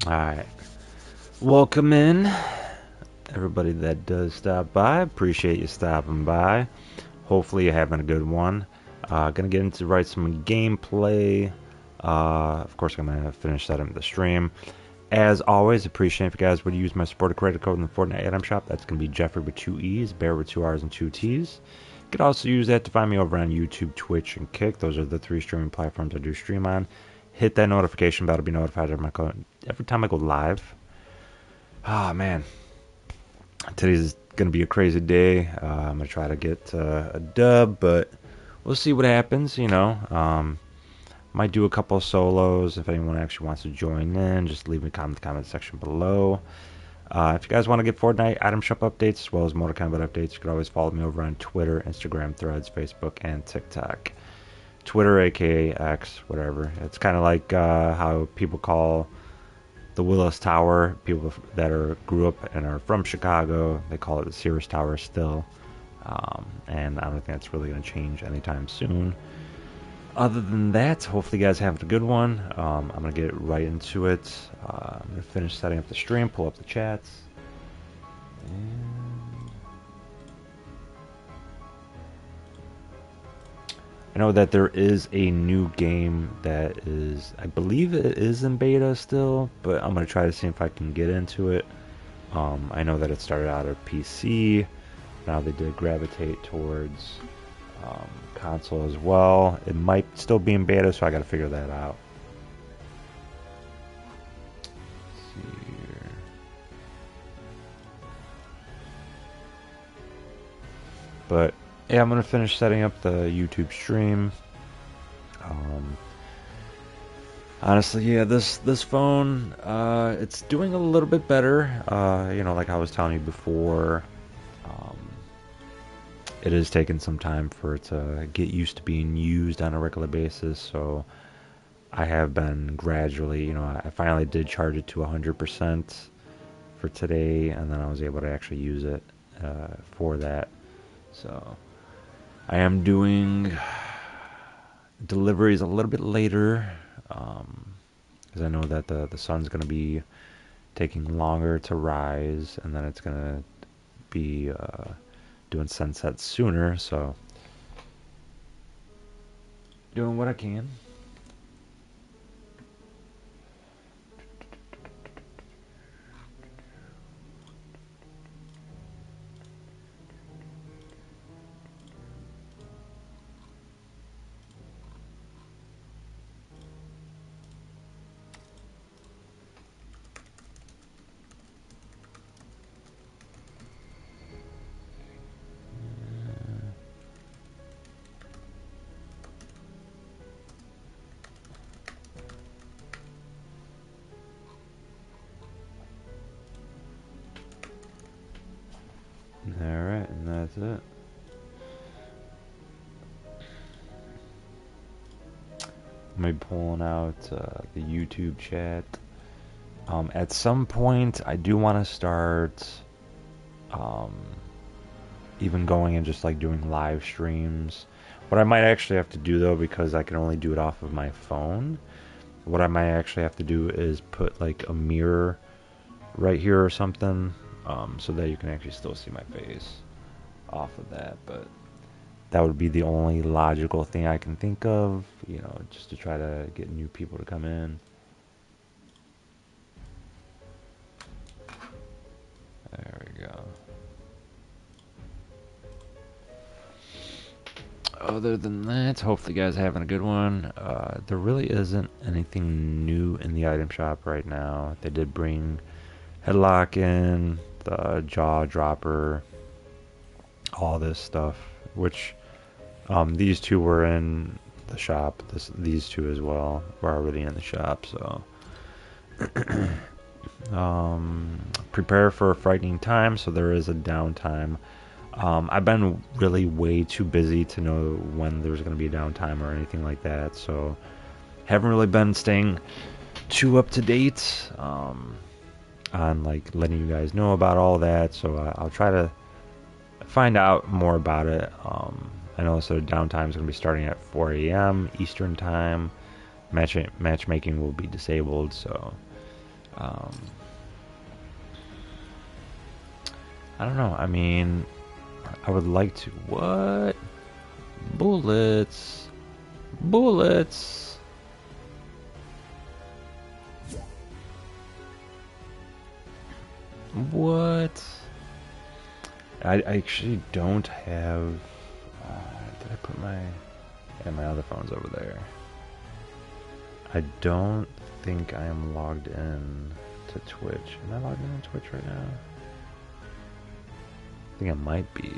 Alright. Welcome in, everybody that does stop by. Appreciate you stopping by. Hopefully you're having a good one. Gonna get into some gameplay. Of course, I'm gonna finish setting the stream. As always, appreciate if you guys would use my supporter credit code in the Fortnite item shop. That's gonna be Jeffrey with two E's, Bear with two R's and two T's. You could also use that to find me over on YouTube, Twitch, and Kick. Those are the three streaming platforms I do stream on. Hit that notification bell to be notified every time I go live. Ah, man. Today's going to be a crazy day. I'm going to try to get a dub, but we'll see what happens, might do a couple of solos. If anyone actually wants to join in, just leave me a comment in the comment section below. If you guys want to get Fortnite item shop updates as well as Mortal Kombat updates, you can always follow me over on Twitter, Instagram, Threads, Facebook, and TikTok. Twitter, aka X, whatever. It's kind of like how people call the Willis Tower, people that grew up and are from Chicago, they call it the Sears Tower still. And I don't think that's really going to change anytime soon. Other than that, hopefully you guys have a good one. I'm going to get right into it. I'm going to finish setting up the stream, pull up the chats. And I know that there is a new game that is, I believe it is in beta still, but I'm going to try to see if I can get into it. I know that it started out at PC. Now they did gravitate towards console as well. It might still be in beta, so I got to figure that out. Let's see here. But yeah, I'm gonna finish setting up the YouTube stream. Honestly, yeah, this phone, it's doing a little bit better. Like I was telling you before, it is taking some time for it to get used to being used on a regular basis. So I have been gradually, I finally did charge it to 100% for today, and then I was able to actually use it for that. So I am doing deliveries a little bit later, because I know that the sun's going to be taking longer to rise, and then it's going to be doing sunset sooner, so doing what I can. Alright, and that's it. I'm going to be pulling out the YouTube chat. At some point, I do want to start even going and just like doing live streams. What I might actually have to do though, because I can only do it off of my phone, what I might actually have to do is put like a mirror right here or something, so that you can actually still see my face off of that. But that would be the only logical thing I can think of, just to try to get new people to come in. There we go. Other than that, hopefully you guys are having a good one. There really isn't anything new in the item shop right now. They did bring headlock in, the jaw dropper, all this stuff, which these two were in the shop. These two as well were already in the shop, so prepare for a frightening time, so there is a downtime. I've been really way too busy to know when there's going to be a downtime or anything like that, so haven't really been staying too up to date on like letting you guys know about all that, so I'll try to find out more about it. I know so downtime is going to be starting at 4 a.m. Eastern time. Matchmaking will be disabled, so Um, I don't know. I mean, I would like to. What? Bullets. Bullets. What? I actually don't have. Did I put my? Yeah, my other phone's over there. I don't think I am logged in to Twitch. Am I logged in on Twitch right now? I think I might be.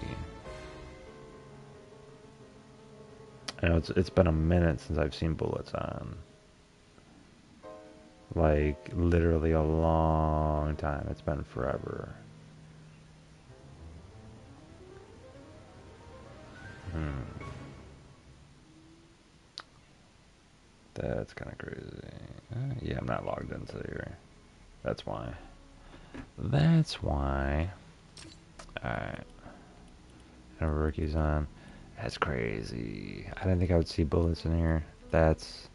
I know it's been a minute since I've seen bullets on. Like, literally a long time. It's been forever. That's kind of crazy. Yeah, I'm not logged into here. That's why. That's why. Alright. And rookie's on. That's crazy. I didn't think I would see bullets in here. That's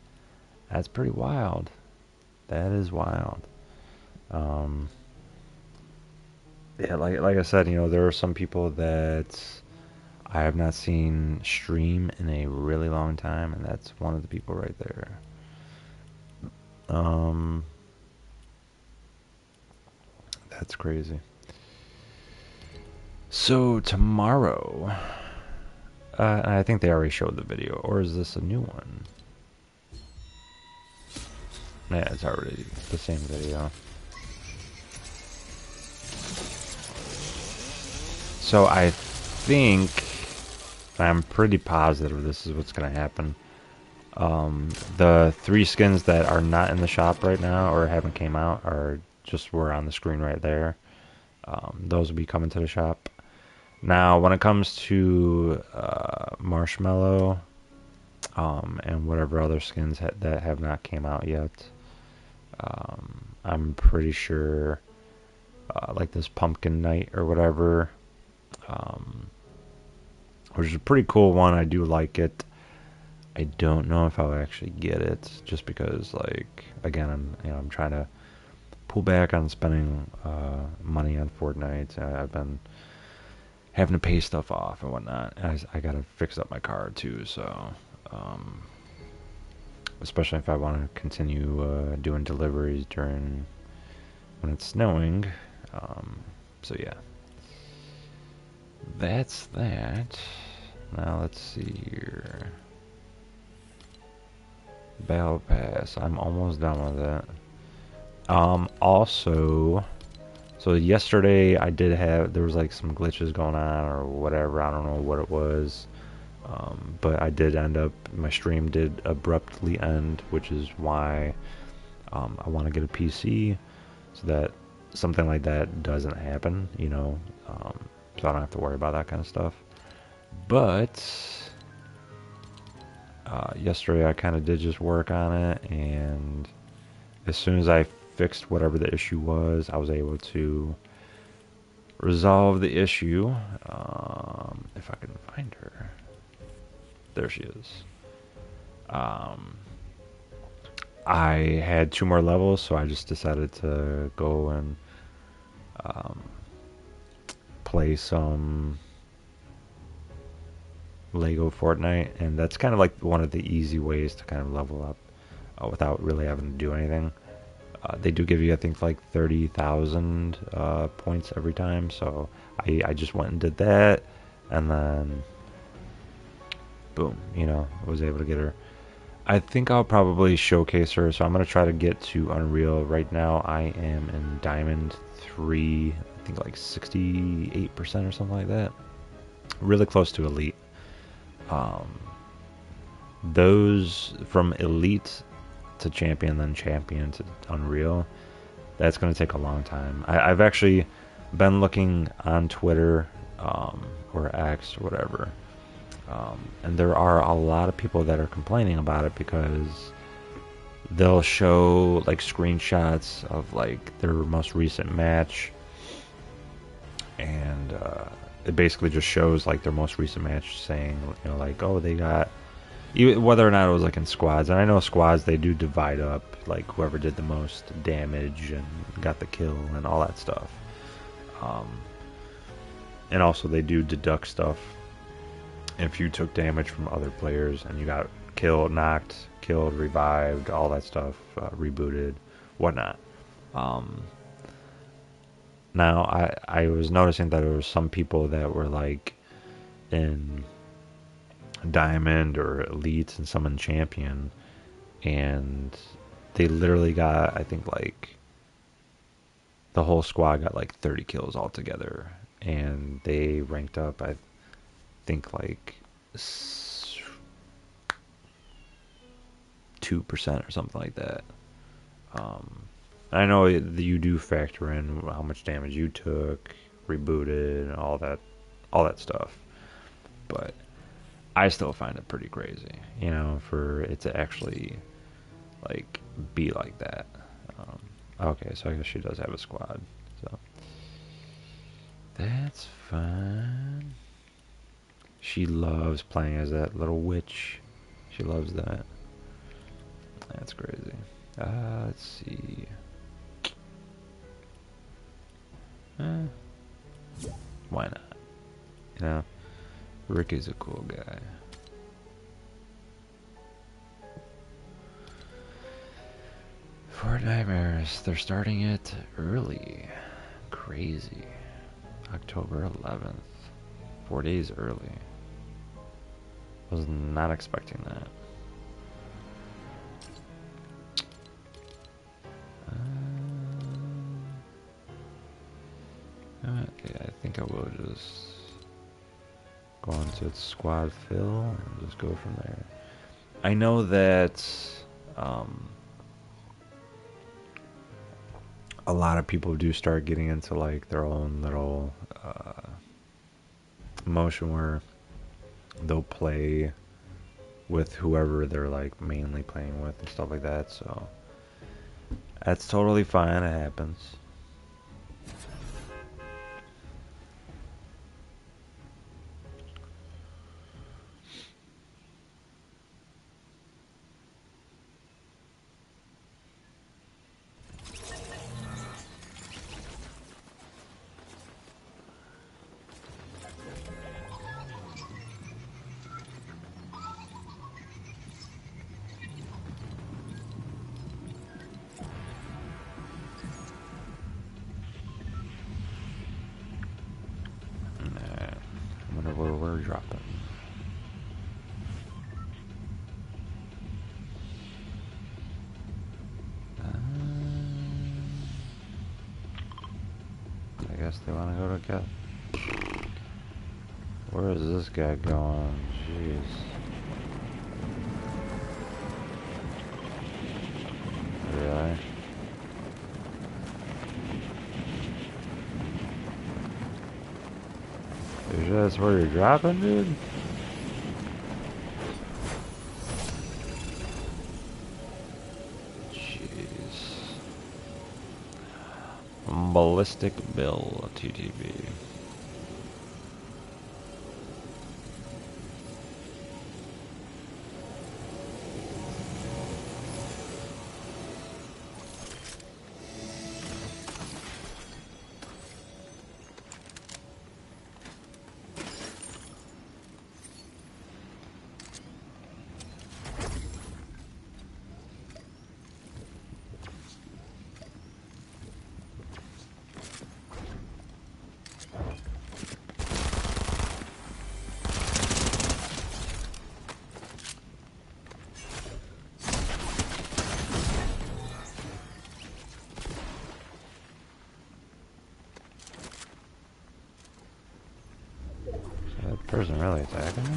pretty wild. That is wild. Yeah, like I said, you know, there are some people that I have not seen stream in a really long time, and that's one of the people right there. That's crazy. So tomorrow, I think they already showed the video, or is this a new one? Yeah, it's already the same video. So I think, I'm pretty positive this is what's going to happen. The 3 skins that are not in the shop right now, or haven't came out, are just were on the screen right there. Those will be coming to the shop. Now, when it comes to Marshmallow, and whatever other skins that have not came out yet, I'm pretty sure, like this Pumpkin Night or whatever, which is a pretty cool one. I do like it. I don't know if I'll actually get it, just because, like, again, I'm trying to pull back on spending money on Fortnite. I've been having to pay stuff off and whatnot. I gotta fix up my car too, so especially if I want to continue doing deliveries during when it's snowing. So yeah, that's that. Now let's see here. Battle Pass. I'm almost done with it. Also, so yesterday I did have, there was like some glitches going on or whatever. I don't know what it was. But I did end up, my stream did abruptly end, which is why I want to get a PC so that something like that doesn't happen, you know, so I don't have to worry about that kind of stuff. But yesterday I kind of did just work on it, and as soon as I fixed whatever the issue was, I was able to resolve the issue. If I can find her. There she is. I had 2 more levels, so I just decided to go and play some Lego Fortnite, and that's kind of like one of the easy ways to kind of level up without really having to do anything. They do give you, I think, like 30,000 points every time, so I just went and did that, and then boom, you know, I was able to get her. I think I'll probably showcase her, so I'm going to try to get to Unreal. Right now I am in Diamond 3, I think like 68% or something like that. Really close to Elite. Those from Elite to Champion, then Champion to Unreal, that's going to take a long time. I've actually been looking on Twitter, or X or whatever, and there are a lot of people that are complaining about it because they'll show like screenshots of like their most recent match, and it basically just shows like their most recent match saying, you know, like, oh, they got Whether or not it was like in squads, and I know squads they do divide up, like whoever did the most damage and got the kill and all that stuff. And also they do deduct stuff if you took damage from other players and you got killed, knocked, killed, revived, all that stuff, rebooted, whatnot. Now I was noticing that there were some people that were like in Diamond or Elite and some in Champion, and they literally got, I think, like the whole squad got like 30 kills altogether, and they ranked up, I think, like 2% or something like that. I know you do factor in how much damage you took, rebooted, and all that stuff, but I still find it pretty crazy, you know, for it to actually like be like that. Okay, so I guess she does have a squad, so that's fine. She loves playing as that little witch. She loves that. That's crazy. Let's see. Why not? You know, Rick is a cool guy. Fortnite, they're starting it early. Crazy. October 11th. 4 days early. Was not expecting that. Okay, I think I will just go into its squad fill and just go from there. I know that a lot of people do start getting into like their own little motion where they'll play with whoever they're like mainly playing with and stuff like that, so that's totally fine. It happens. I wonder where we're dropping. I guess they want to go together. Where is this guy going? Jeez. Really? Is that where you're dropping, dude? Jeez. Ballistic Bill TTV. That person really attacking me?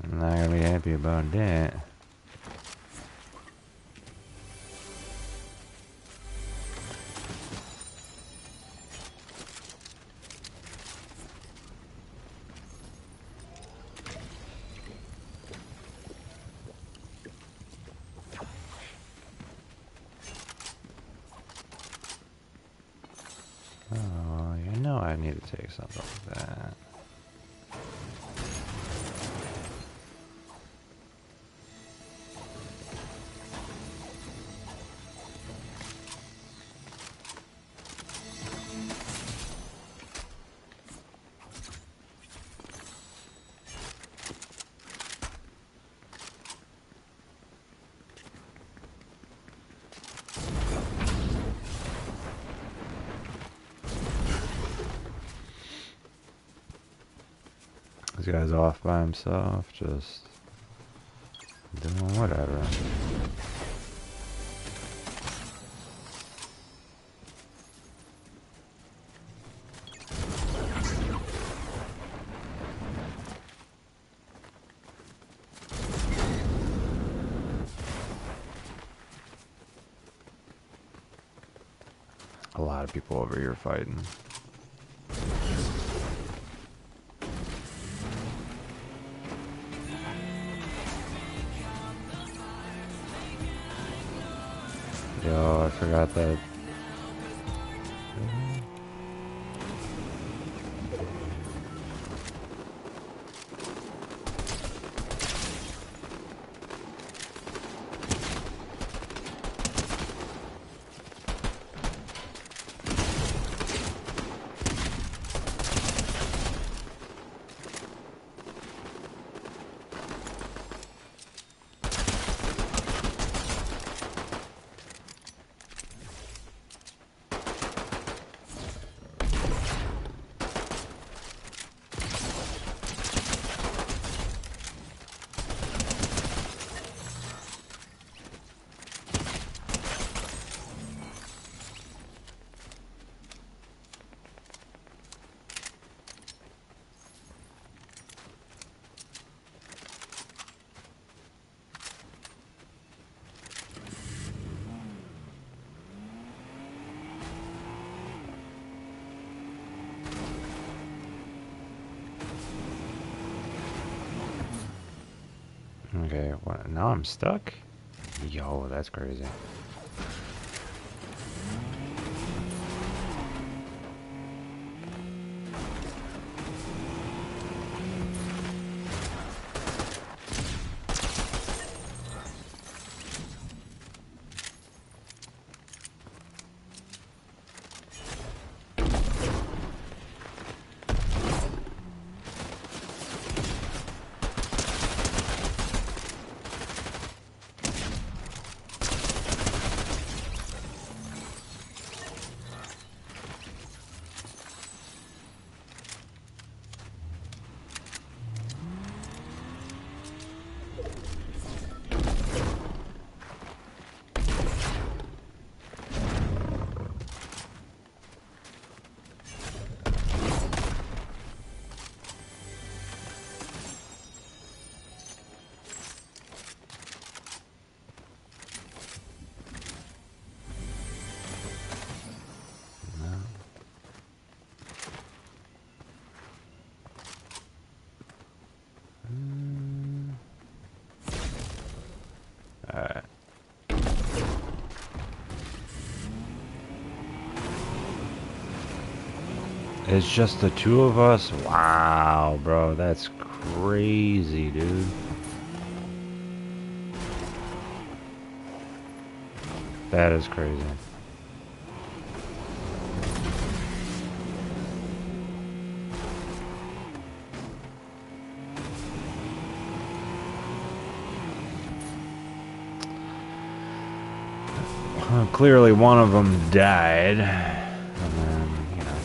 I'm not gonna be happy about that. need to take something like that. This guy's off by himself, just doing whatever. A lot of people over here fighting. Yo, I forgot that. Okay, what? Now I'm stuck? Yo, that's crazy. Alright. It's just the two of us? Wow, bro, that's crazy, dude. That is crazy. Clearly one of them died. And then, you know.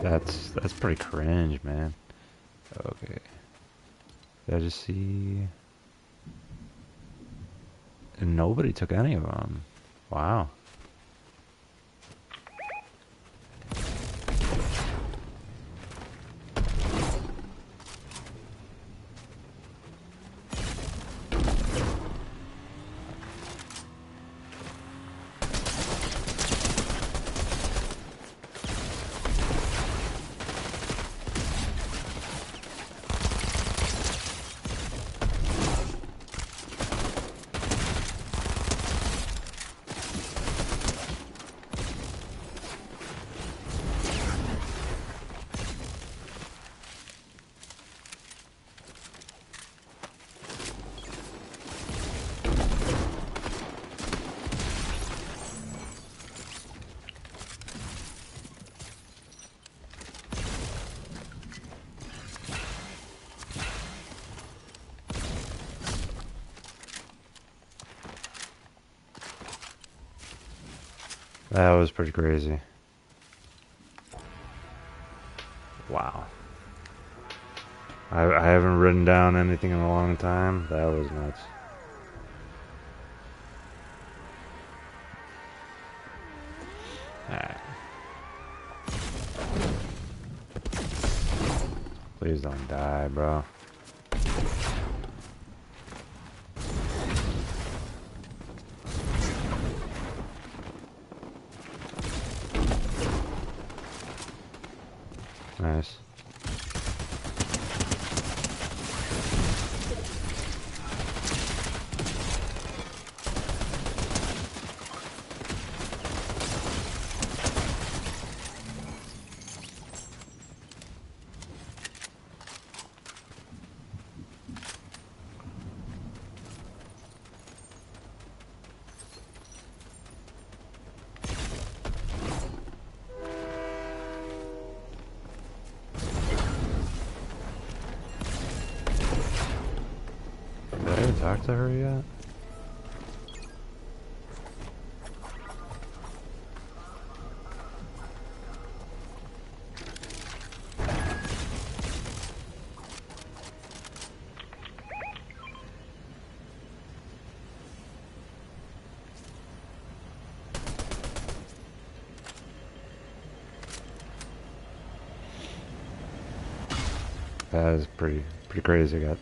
That's pretty cringe, man. Okay. Did I just see? And nobody took any of them. Wow. That was pretty crazy. Wow. I haven't written down anything in a long time. That was nuts. Alright. Please don't die, bro. Nice. Did I even talk to her yet? That is pretty crazy. I got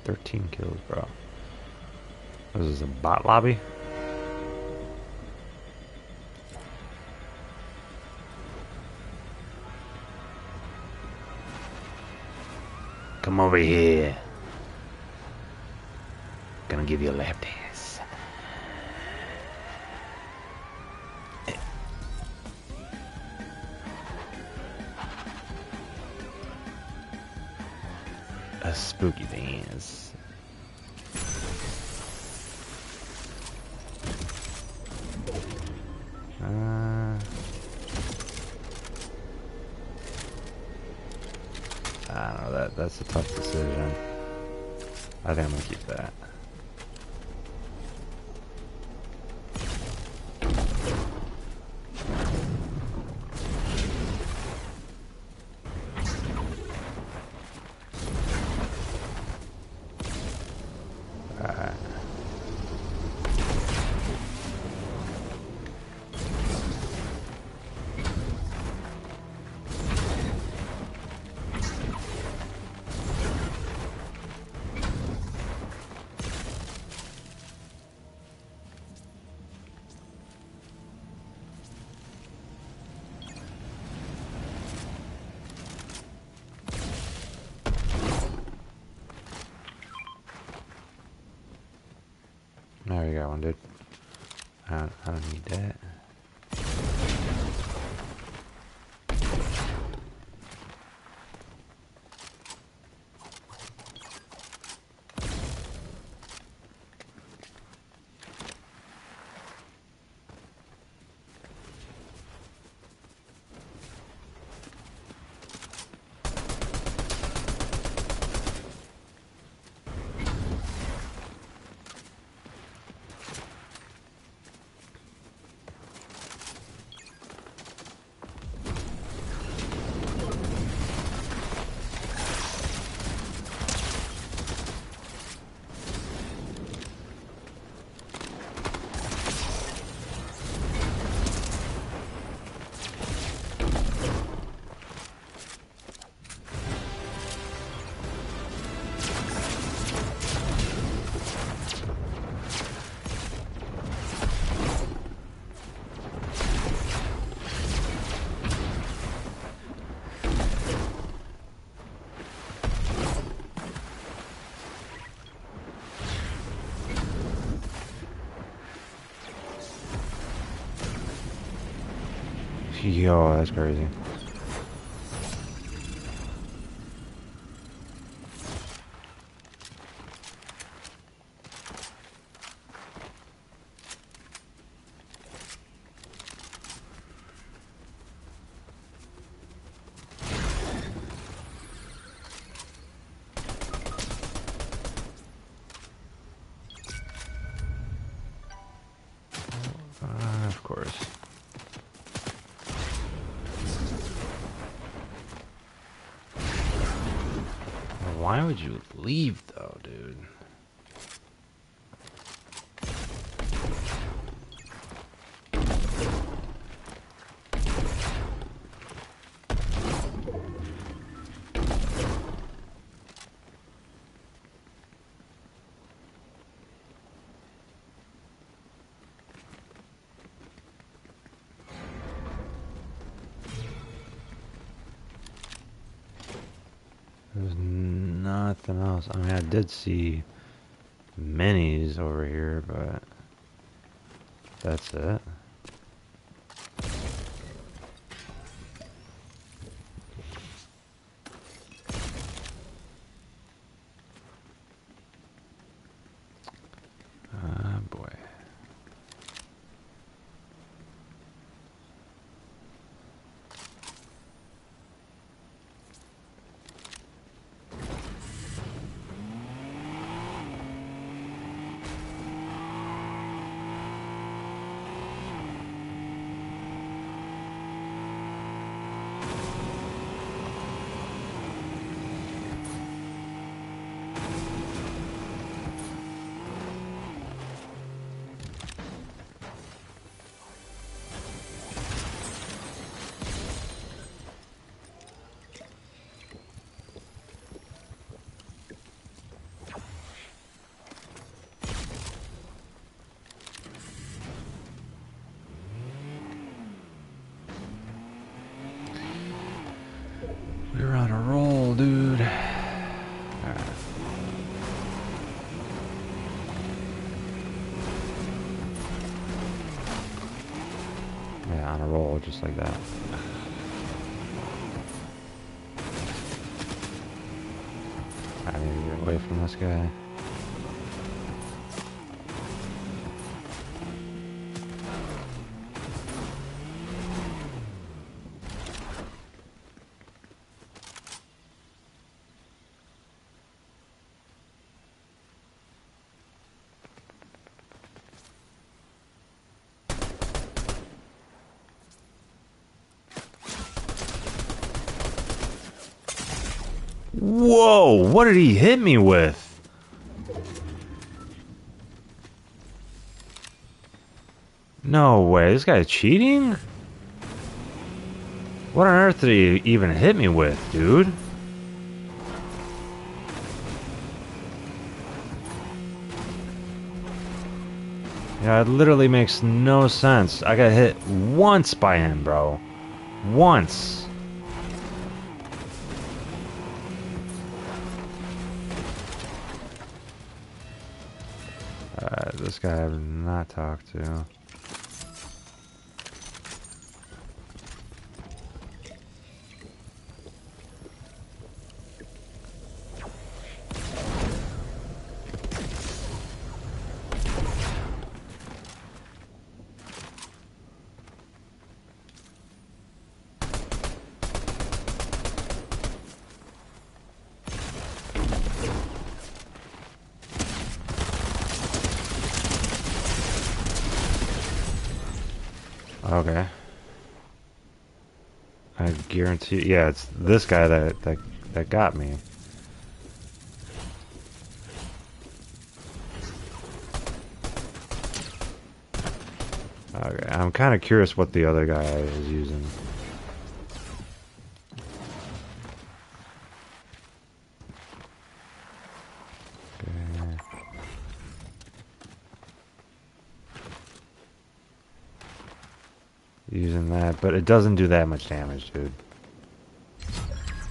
13 kills, bro. This is a bot lobby? Come over here. Gonna give you a lap dance. A spooky dance. I don't know, that's a tough decision. I think I'm gonna keep that. There you go, one, dude. I don't need that. Yo, that's crazy. Of course. why would you leave though, dude? There's nothing else. I mean, I did see minis over here, but that's it. Ah, boy. We're on a roll, dude. Alright. Yeah, on a roll, just like that. I need to get away from this guy. Whoa, what did he hit me with? No way, this guy's cheating? What on earth did he even hit me with, dude? Yeah, it literally makes no sense. I got hit once by him, bro. Once. This guy I have not talked to. Okay. I guarantee. Yeah, it's this guy that got me. Okay, I'm kind of curious what the other guy is using. Using that, but it doesn't do that much damage, dude.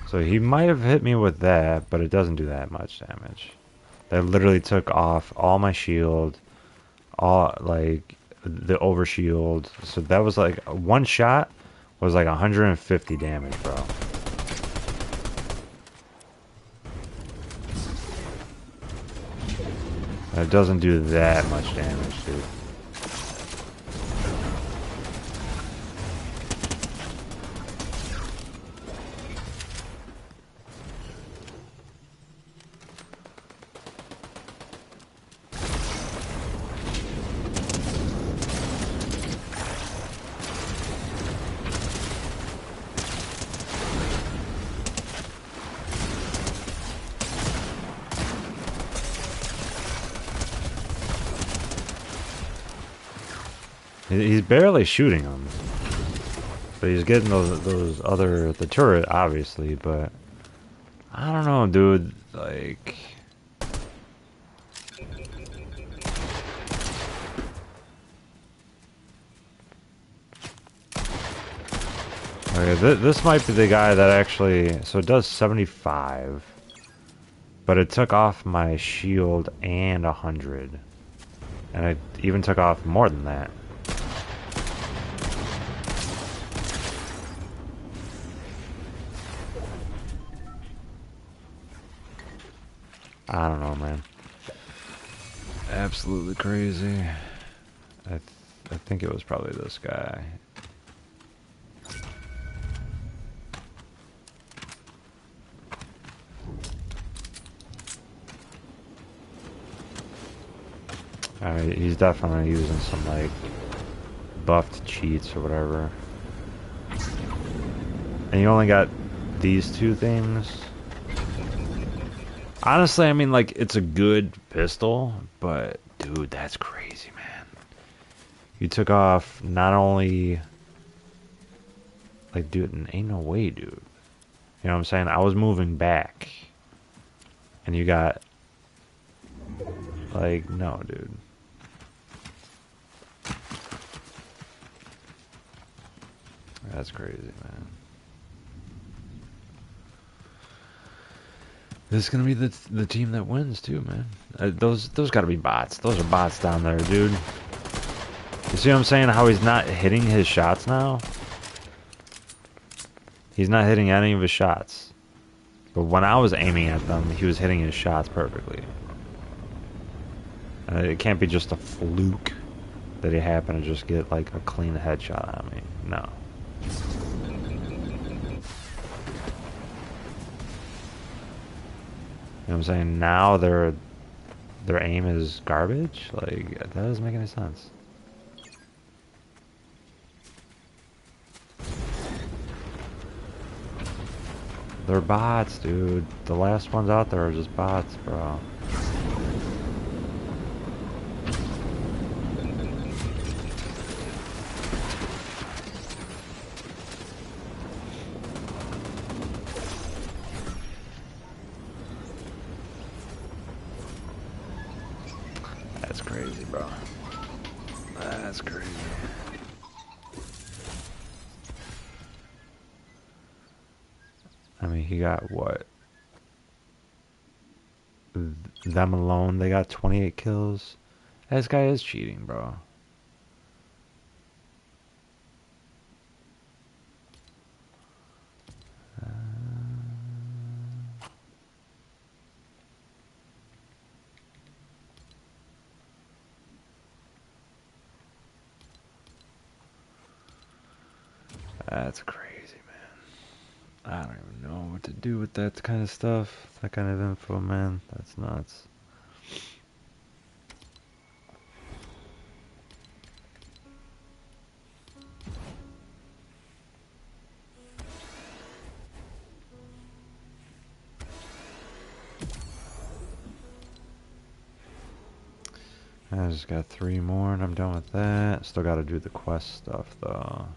So he might have hit me with that, but it doesn't do that much damage. That literally took off all my shield, all like the overshield. So that was like one shot was like 150 damage, bro. It doesn't do that much damage, dude. He's barely shooting them. But he's getting those other, the turret, obviously, but I don't know, dude, like... Okay, this might be the guy that actually, so it does 75, but it took off my shield and 100, and it even took off more than that. I don't know, man. Absolutely crazy. I think it was probably this guy. I mean, he's definitely using some, like, buffed cheats or whatever. And you only got these two things? Honestly, I mean, like, it's a good pistol, but, dude, that's crazy, man. You took off not only... Like, dude, ain't no way, dude. You know what I'm saying? I was moving back. And you got... Like, no, dude. That's crazy, man. This is gonna be the team that wins too, man. Those gotta be bots. Those are bots down there, dude. You see what I'm saying? How he's not hitting his shots now? He's not hitting any of his shots. But when I was aiming at them, he was hitting his shots perfectly. It can't be just a fluke that he happened to just get like a clean headshot on me. No. You know what I'm saying? Now their aim is garbage? Like, that doesn't make any sense. They're bots, dude. The last ones out there are just bots, bro. That's crazy, bro. That's crazy. I mean, he got what? Them alone, they got 28 kills. This guy is cheating, bro. That's crazy, man. I don't even know what to do with that kind of stuff. That kind of info, man. That's nuts. I just got 3 more and I'm done with that. Still gotta do the quest stuff though.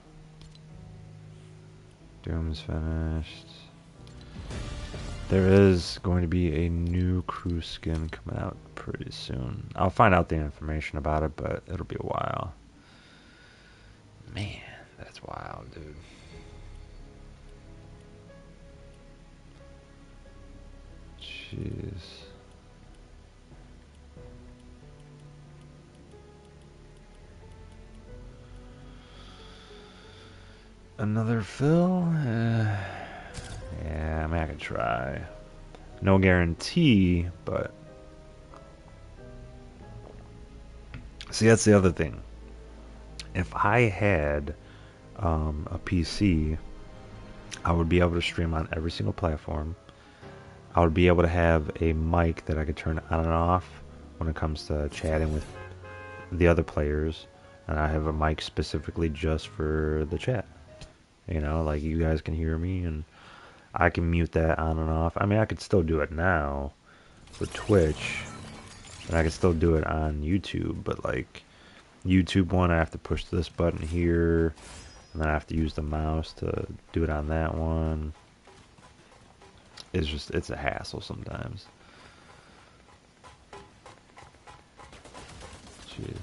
Doom's finished. There is going to be a new crew skin coming out pretty soon. I'll find out the information about it, but it'll be a while. Man, that's wild, dude. Jeez. Another fill? Yeah, I mean, I could try. No guarantee, but... See, that's the other thing. If I had a PC, I would be able to stream on every single platform. I would be able to have a mic that I could turn on and off when it comes to chatting with the other players. And I have a mic specifically just for the chat. You know, like you guys can hear me and I can mute that on and off. I mean, I could still do it now with Twitch, and I could still do it on YouTube, but like, YouTube one, I have to push this button here, and then I have to use the mouse to do it on that one. It's a hassle sometimes. Jeez.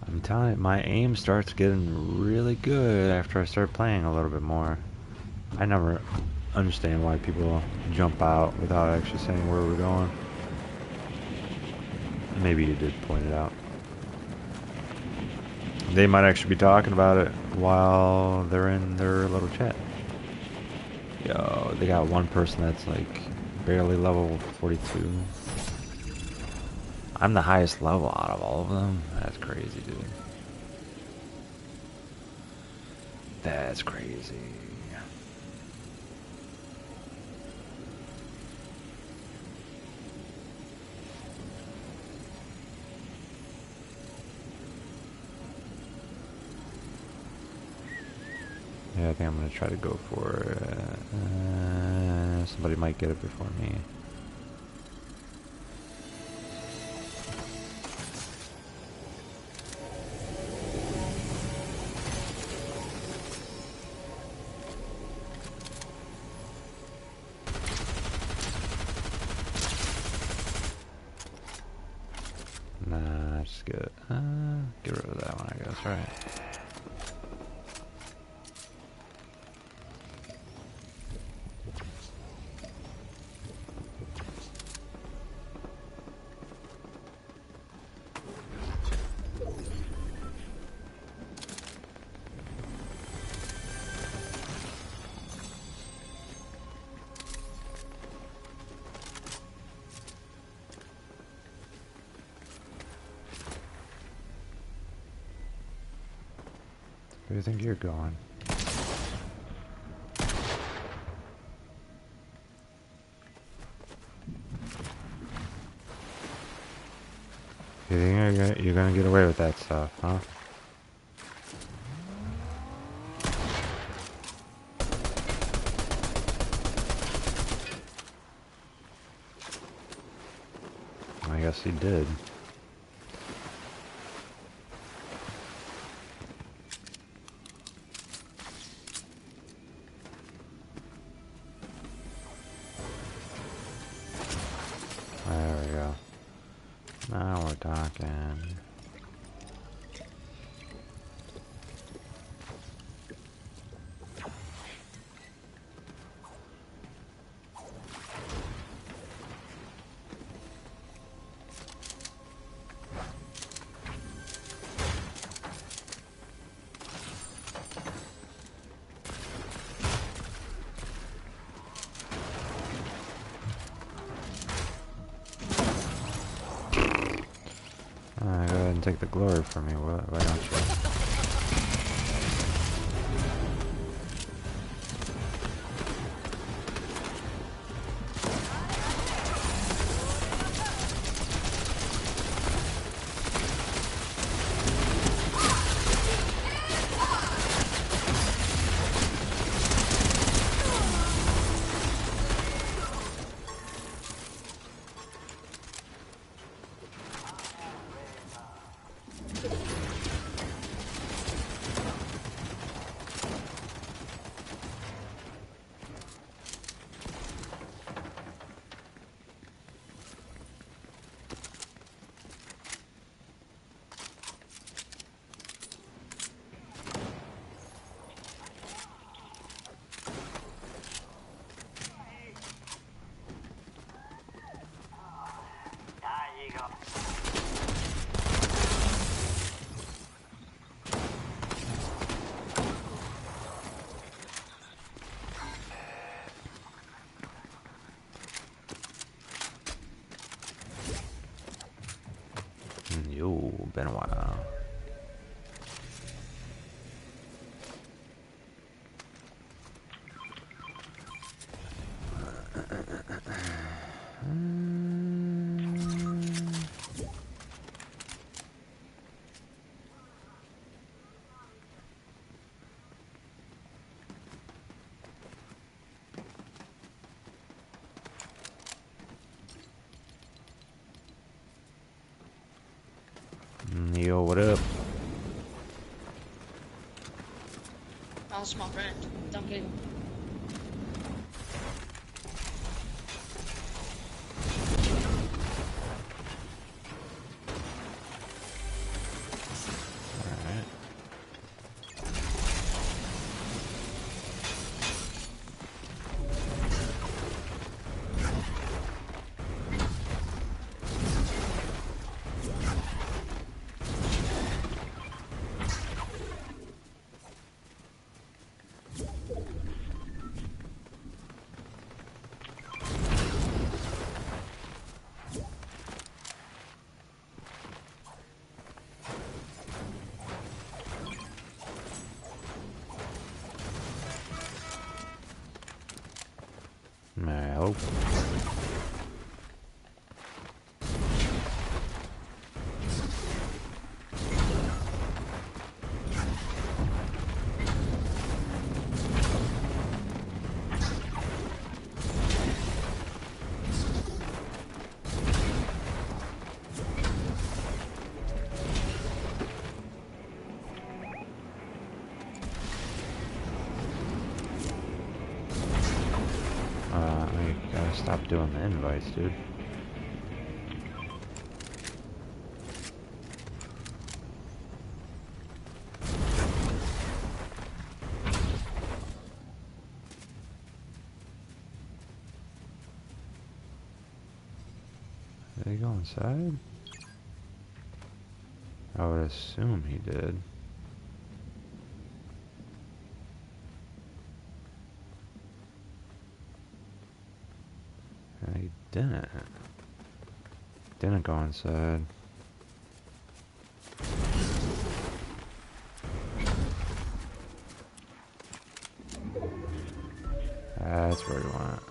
I'm telling you, my aim starts getting really good after I start playing a little bit more. I never understand why people jump out without actually saying where we're going. Maybe you did point it out. They might actually be talking about it while they're in their little chat. Yo, they got one person that's like barely level 42. I'm the highest level out of all of them. That's crazy, dude. That's crazy. Yeah, I think I'm gonna try to go for it. Somebody might get it before me. Nah, just get rid of that one, I guess, right? Where do you think you're going? You think you're gonna get away with that stuff, huh? I guess he did. There we go. Now we're talking. Go ahead and take the glory from me, why don't you? been a while. Yo, what up? That's my friend. Don't get him. Alright. I hope. I gotta stop doing the invites, dude. Did he go inside? I would assume he did. He didn't. Didn't go inside. That's where he went.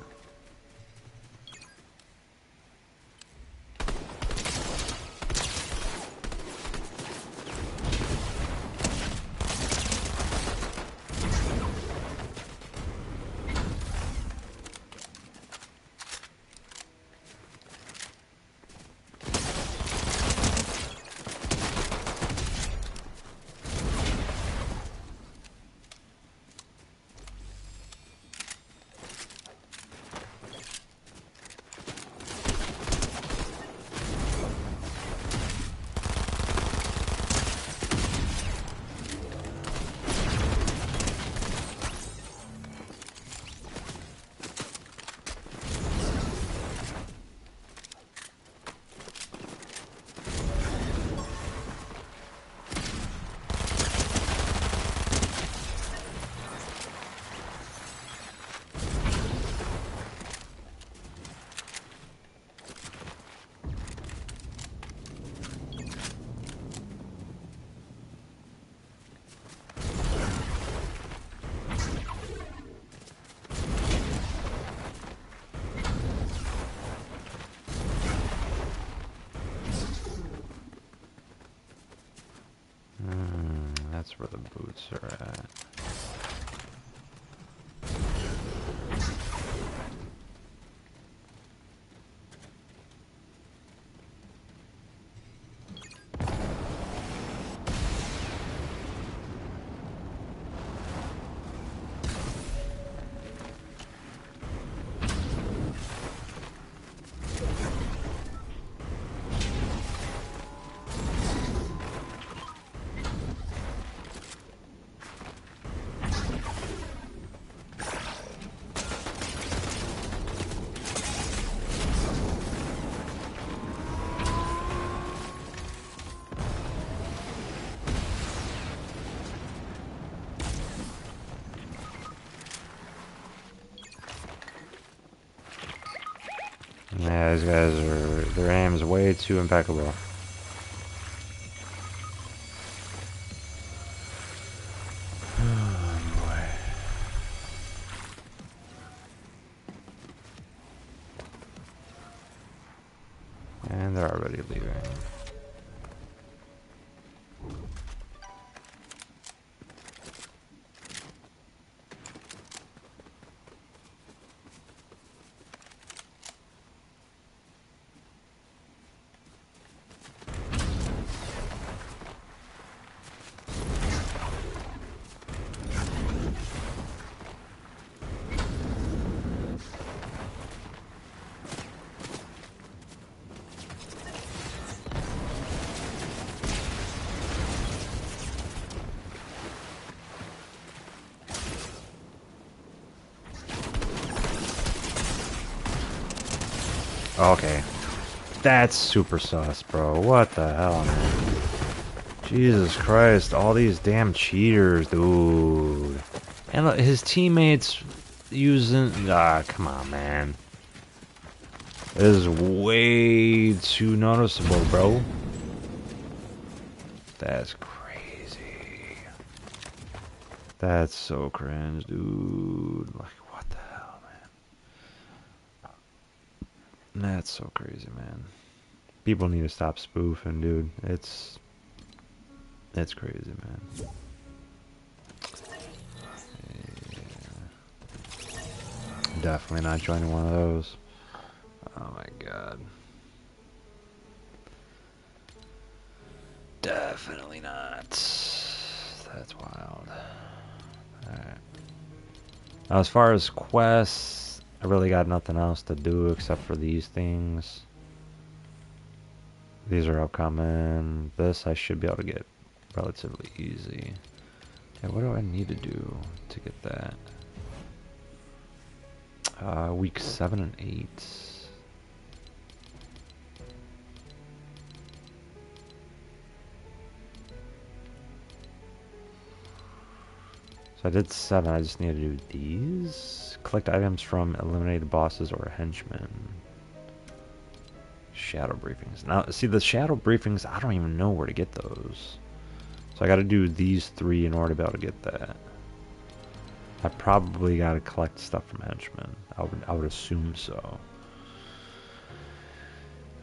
That's where the boots are at. Yeah, these guys are, their aim's way too impeccable. And they're already leaving. Okay. That's super sus, bro. What the hell, man? Jesus Christ, all these damn cheaters, dude. And look, his teammates using... Ah, come on, man. This is way too noticeable, bro. That's crazy. That's so cringe, dude. Like, what the hell, man? That's so crazy, man. People need to stop spoofing, dude. It's crazy, man. Yeah. Definitely not joining one of those. Oh my god. Definitely not. That's wild. Alright. Now, as far as quests, I really got nothing else to do except for these things. These are upcoming. This I should be able to get relatively easy. Okay, what do I need to do to get that? Week 7 and 8. So I did 7, I just need to do these. Collect items from eliminated bosses or henchmen. Shadow briefings. Now, see, the shadow briefings, I don't even know where to get those. So I gotta do these 3 in order to be able to get that. I probably gotta collect stuff from henchmen. I would assume so.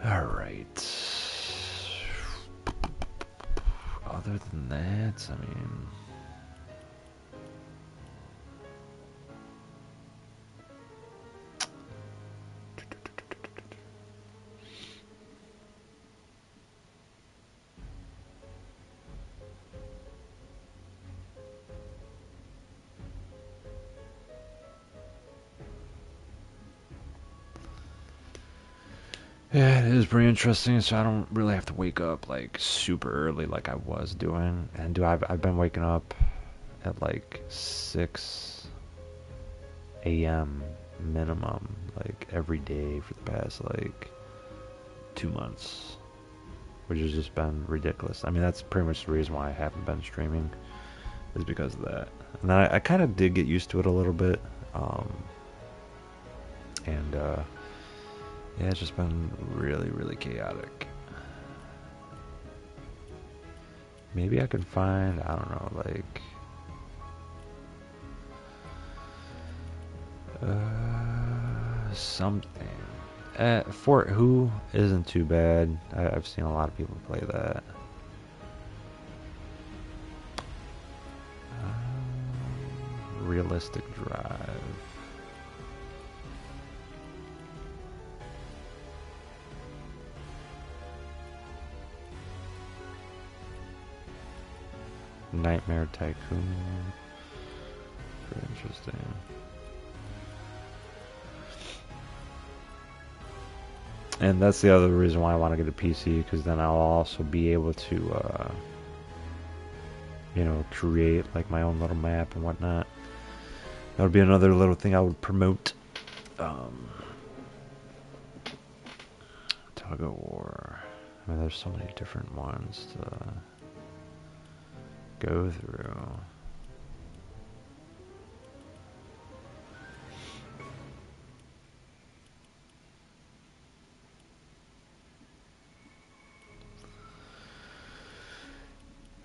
Alright. Other than that, I mean... Yeah, it is pretty interesting, so I don't really have to wake up like super early like I was doing. And I've been waking up at like 6 a.m. minimum, like every day for the past like 2 months, which has just been ridiculous. I mean, that's pretty much the reason why I haven't been streaming, is because of that. And then I kind of did get used to it a little bit, and yeah, it's just been really, really chaotic. Maybe I could find, I don't know, like... something. Fort Who isn't too bad. I've seen a lot of people play that. Realistic Drive. Nightmare Tycoon. Pretty interesting. And that's the other reason why I want to get a PC, because then I'll also be able to, you know, create like my own little map and whatnot. That would be another little thing I would promote. Tug of War. I mean, there's so many different ones to go through.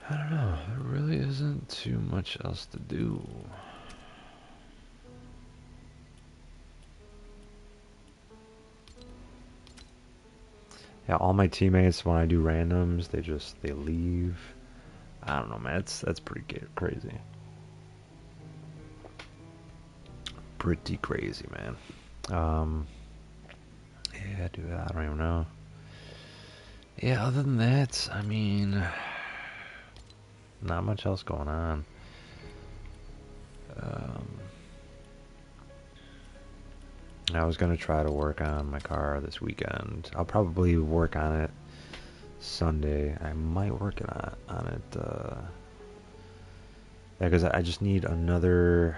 I don't know, there really isn't too much else to do. Yeah, all my teammates when I do randoms, they leave. I don't know, man. That's pretty crazy. Pretty crazy, man. Um, yeah, dude, I don't even know. Yeah, other than that, I mean, not much else going on. Um, I was gonna try to work on my car this weekend. I'll probably work on it Sunday. I might work on it. Yeah, because I just need another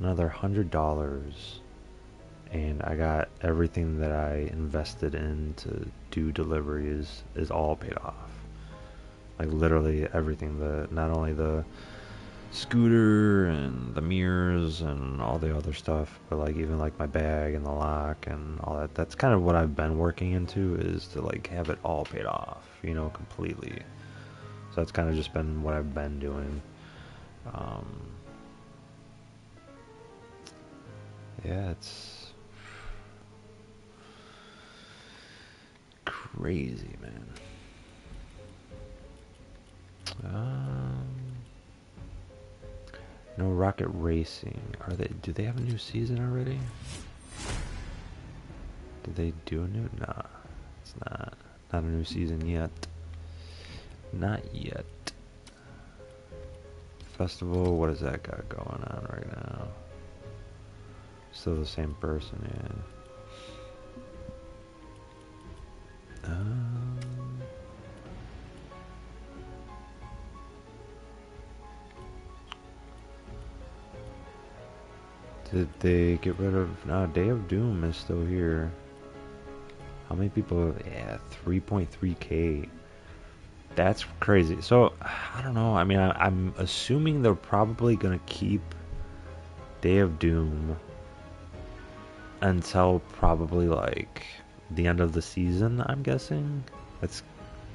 $100, and I got everything that I invested in to do deliveries is all paid off. Like literally everything. The not only the scooter and the mirrors and all the other stuff, but like even like my bag and the lock and all that. That's kind of what I've been working into, is to like have it all paid off, completely. So that's kind of just been what I've been doing. Um, yeah, it's crazy, man. Um, no Rocket Racing. Do they have a new season already? Did they do a new? Nah, it's not a new season yet. Not yet. Festival, what does that got going on right now? Still the same person, yeah. Did they get rid of... No, Day of Doom is still here. How many people? Yeah, 3.3k. That's crazy. So, I don't know. I mean, I'm assuming they're probably going to keep Day of Doom until probably like the end of the season, I'm guessing. That's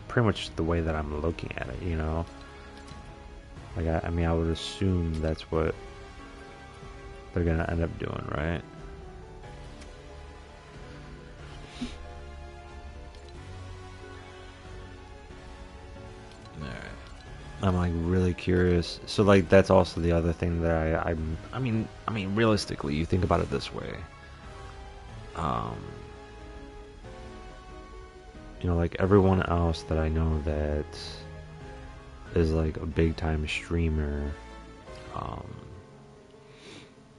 pretty much the way that I'm looking at it. Like, I mean, I would assume that's what they're going to end up doing, right? I'm like really curious. So like that's also the other thing that I mean realistically, you think about it this way. Um, like everyone else that I know that is like a big time streamer, um,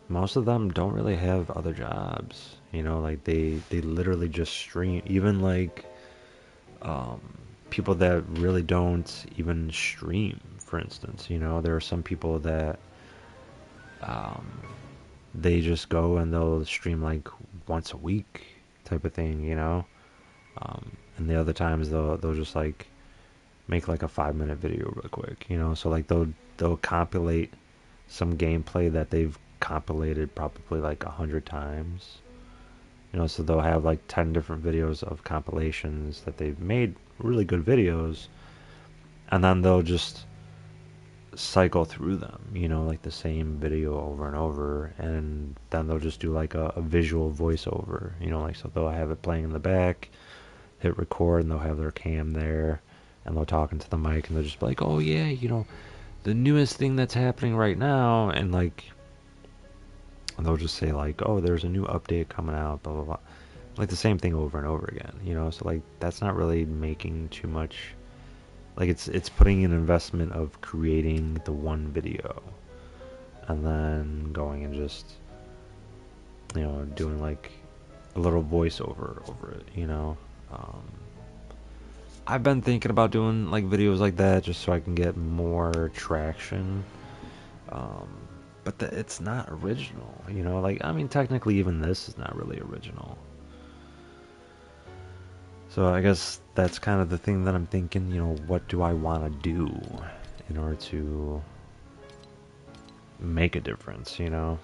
most of them don't really have other jobs. Like they literally just stream. Even like um, people that really don't even stream, for instance. There are some people that um, they just go and they'll stream like once a week type of thing. And the other times they'll just like make like a 5-minute video real quick. So like they'll compilate some gameplay that they've compilated probably like 100 times. So they'll have like 10 different videos of compilations that they've made really good videos, and then they'll just cycle through them, like the same video over and over, and then they'll just do like a visual voiceover, like so they'll have it playing in the back, hit record, and they'll have their cam there, and they'll talk into the mic, and they'll just be like, oh yeah, the newest thing that's happening right now, and like, and they'll just say like, oh, there's a new update coming out, blah blah blah, like the same thing over and over again. So like that's not really making too much. Like it's putting an investment of creating the one video and then going and just doing like a little voiceover over it. um, I've been thinking about doing like videos like that just so I can get more traction, um, but it's not original. Like I mean technically even this is not really original. So I guess that's kind of the thing that I'm thinking, what do I want to do in order to make a difference. I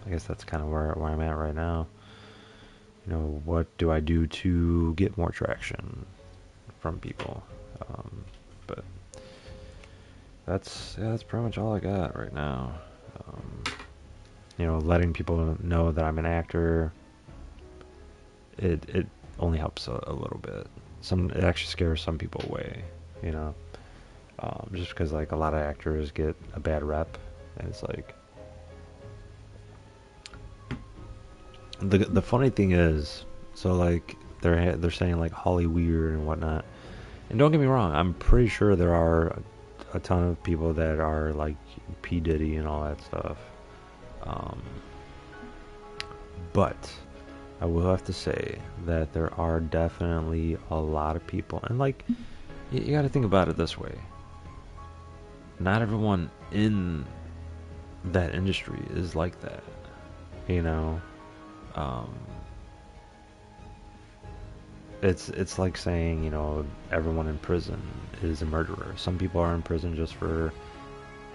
guess that's kind of where I'm at right now. What do I do to get more traction from people? But that's pretty much all I got right now. Letting people know that I'm an actor. It only helps a little bit. It actually scares some people away, you know, just because like a lot of actors get a bad rep, and it's like the funny thing is, so like they're saying like Holly weird and whatnot, and don't get me wrong, I'm pretty sure there are a ton of people that are like P Diddy and all that stuff, um, but I will have to say that there are definitely a lot of people, and like you got to think about it this way: not everyone in that industry is like that, you know. Um, it's like saying, you know, everyone in prison is a murderer. Some people are in prison just for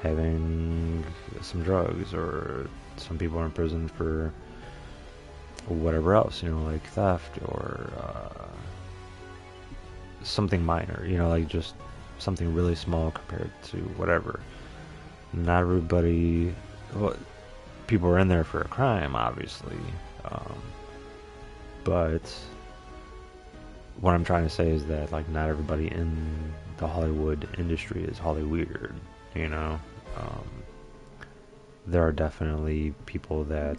having some drugs, or some people are in prison for whatever else, you know, like theft or something minor, you know, like just something really small compared to whatever. Not everybody, well, people are in there for a crime, obviously, um, but what I'm trying to say is that like not everybody in the Hollywood industry is Holly weird, you know. Um, there are definitely people that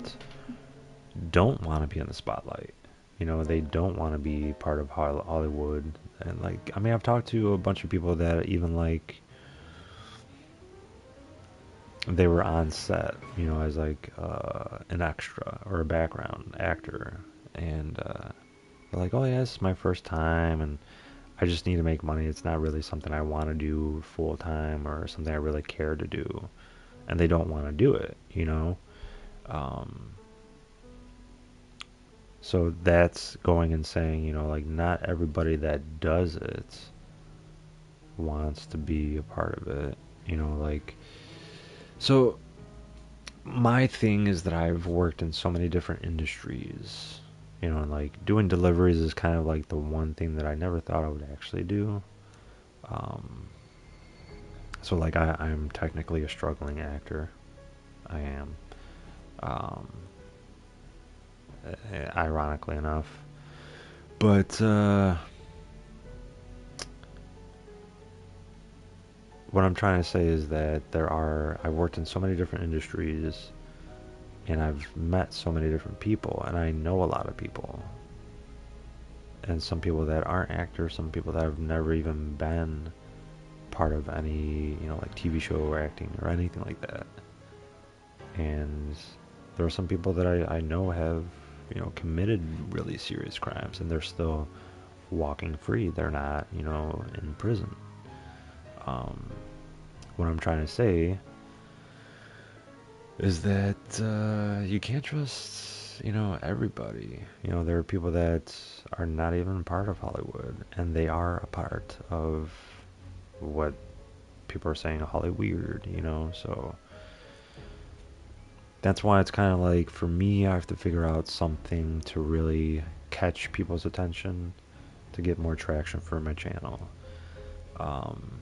don't want to be in the spotlight. You know, they don't want to be part of Hollywood. And like, I mean, I've talked to a bunch of people that even like they were on set, you know, as like an extra or a background actor, and they're like, "Oh yeah, this is my first time, and I just need to make money. It's not really something I want to do full time or something I really care to do," and they don't want to do it, you know. Um, so that's going and saying, you know, like not everybody that does it wants to be a part of it, you know, like so my thing is that I've worked in so many different industries, you know, and like doing deliveries is kind of like the one thing that I never thought I would actually do. Um, so like I'm technically a struggling actor. I am. Um, Ironically enough. But what I'm trying to say is that I've worked in so many different industries, and I've met so many different people, and I know a lot of people. And some people that aren't actors, some people that have never even been part of any, you know, like TV show or acting or anything like that. And there are some people that I know have, you know, committed really serious crimes, and they're still walking free. They're not, you know, in prison. Um, what I'm trying to say is that you can't trust, you know, everybody. You know, there are people that are not even part of Hollywood, and they are a part of what people are saying Holly weird, you know. So that's why it's kind of like for me, I have to figure out something to really catch people's attention to get more traction for my channel. Um,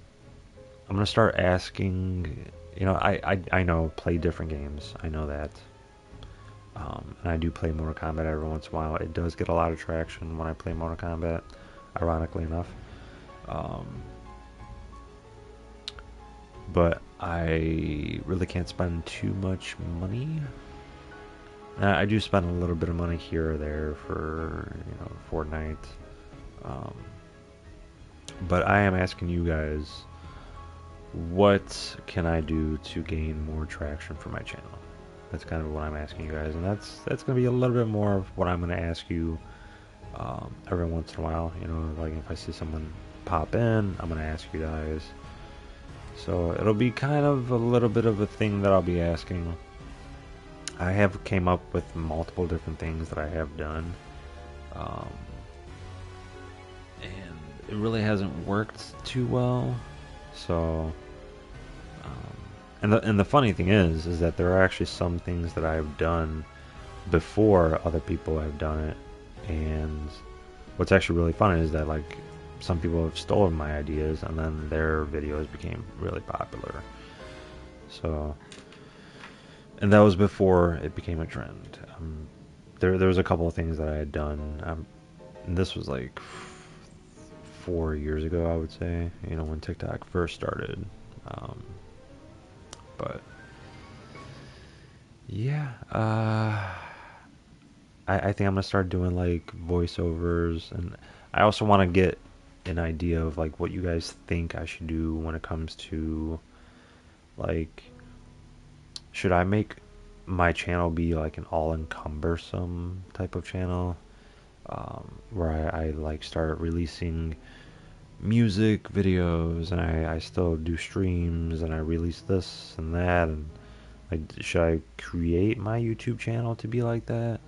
I'm gonna start asking. You know, I know play different games. I know that. And I do play Mortal Kombat every once in a while. It does get a lot of traction when I play Mortal Kombat, ironically enough. Um, but I really can't spend too much money. I do spend a little bit of money here or there for, you know, Fortnite. Um, but I am asking you guys, what can I do to gain more traction for my channel? That's kind of what I'm asking you guys, and that's going to be a little bit more of what I'm going to ask you every once in a while. You know, like if I see someone pop in, I'm going to ask you guys. So it'll be kind of a little bit of a thing that I'll be asking. I have came up with multiple different things that I have done, um, and it really hasn't worked too well. So, and the funny thing is that there are actually some things that I've done before other people have done it, and what's actually really funny is that like some people have stolen my ideas, and then their videos became really popular. So, and that was before it became a trend. There was a couple of things that I had done. And this was like 4 years ago, I would say, you know, when TikTok first started. Um, but yeah, I think I'm gonna start doing like voiceovers, and I also want to get an idea of like what you guys think I should do when it comes to like, should I make my channel be like an all-encumbersome type of channel, where I like start releasing music videos, and I still do streams, and I release this and that, and like, should I create my YouTube channel to be like that?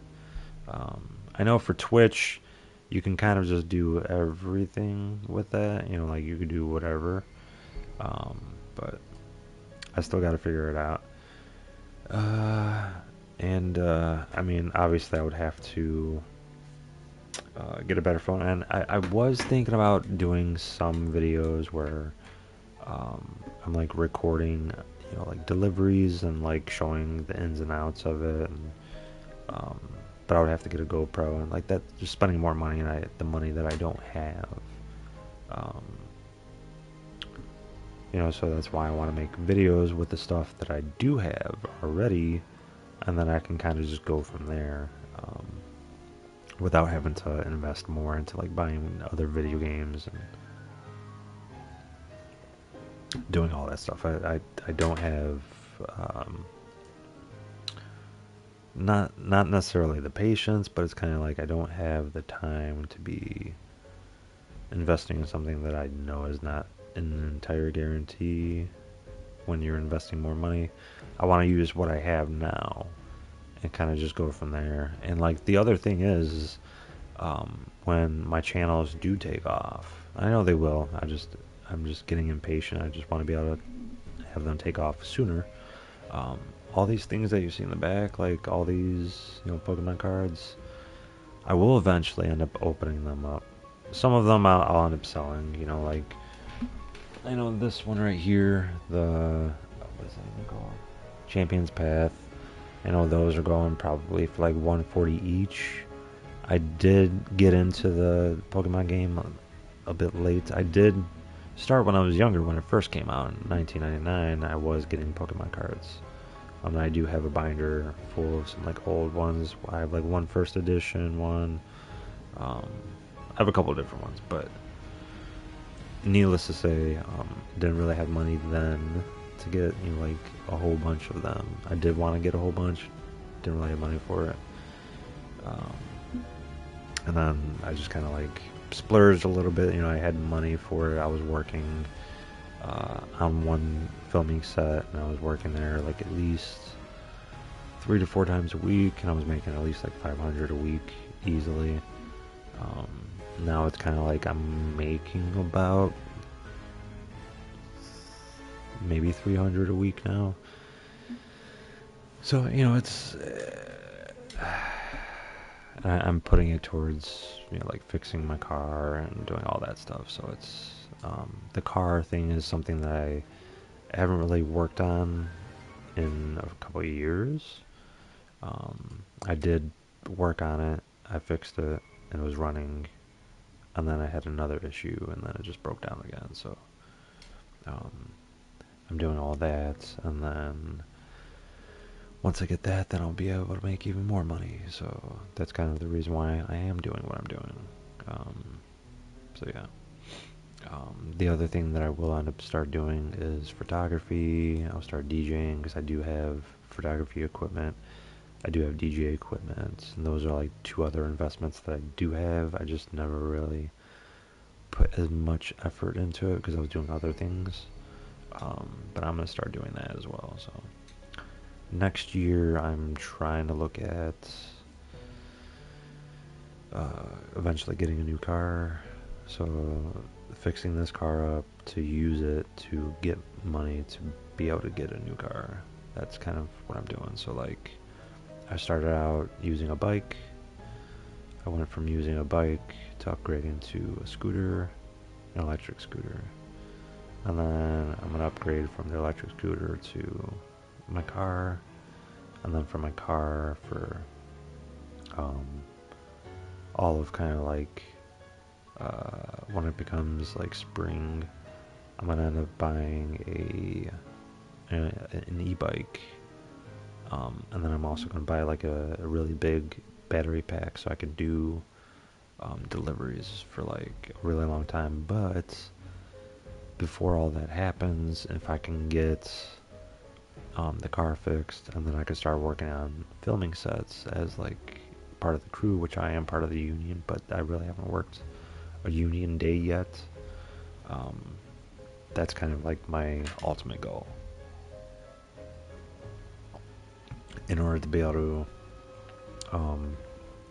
I know for Twitch, you can kind of just do everything with that. You know, like you could do whatever. But I still got to figure it out. Uh, and I mean, obviously, I would have to get a better phone. And I was thinking about doing some videos where I'm like recording, you know, like deliveries and like showing the ins and outs of it. And, um, but I would have to get a GoPro, and like that, just spending more money, and the money that I don't have. Um, you know, so that's why I want to make videos with the stuff that I do have already, and then I can kind of just go from there, without having to invest more into like buying other video games and doing all that stuff. I don't have, um, not necessarily the patience, but it's kind of like I don't have the time to be investing in something that I know is not an entire guarantee when you're investing more money. I want to use what I have now and kind of just go from there. And like the other thing is, when my channels do take off, I know they will. I'm just getting impatient. I just want to be able to have them take off sooner. Um, all these things that you see in the back, like all these, you know, Pokemon cards, I will eventually end up opening them up. Some of them I'll end up selling. You know, like I know this one right here, the what is that even called? Champion's Path. I know those are going probably for like 140 each. I did get into the Pokemon game a bit late. I did start when I was younger, when it first came out in 1999. I was getting Pokemon cards. I do have a binder full of some like old ones. I have like one first edition, one. Um, I have a couple of different ones, but needless to say, didn't really have money then to get, you know, like a whole bunch of them. I did want to get a whole bunch, didn't really have money for it. Um, and then I just kind of like splurged a little bit. You know, I had money for it. I was working on one filming set, and I was working there like at least 3 to 4 times a week, and I was making at least like 500 a week easily. Um, Now it's kind of like I'm making about maybe 300 a week now. So, you know, it's I'm putting it towards, you know, like fixing my car and doing all that stuff. So it's the car thing is something that I haven't really worked on in a couple of years. I did work on it. I fixed it and it was running, and then I had another issue, and then it just broke down again. So um, I'm doing all that, and then once I get that, then I'll be able to make even more money. So that's kind of the reason why I am doing what I'm doing. Um, so yeah. The other thing that I will end up start doing is photography. I'll start DJing because I do have photography equipment. I do have DJ equipment, and those are like two other investments that I do have. I just never really put as much effort into it because I was doing other things. But I'm gonna start doing that as well. So next year, I'm trying to look at eventually getting a new car. So fixing this car up to use it to get money to be able to get a new car. That's kind of what I'm doing. So like, I started out using a bike. I went from using a bike to upgrading to a scooter, an electric scooter. And then I'm gonna upgrade from the electric scooter to my car, and then from my car for all of kind of like when it becomes like spring, I'm gonna end up buying an e-bike, and then I'm also gonna buy like a really big battery pack so I can do deliveries for like a really long time. But before all that happens, if I can get the car fixed, and then I can start working on filming sets as like part of the crew, which I am part of the union, but I really haven't worked a union day yet. That's kind of like my ultimate goal in order to be able to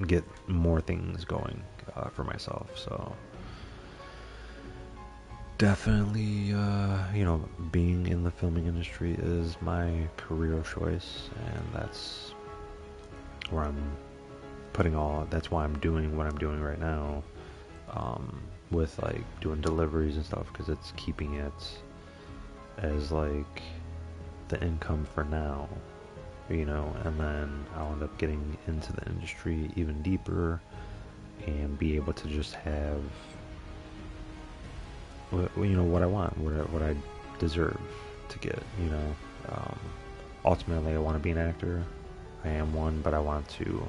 get more things going for myself. So definitely, being in the filming industry is my career choice, and that's where I'm putting all. That's why I'm doing what I'm doing right now, with like doing deliveries and stuff, because it's keeping it as like the income for now, and then I'll end up getting into the industry even deeper and be able to just have what I want, what I deserve to get. Ultimately I want to be an actor. I am one, but I want to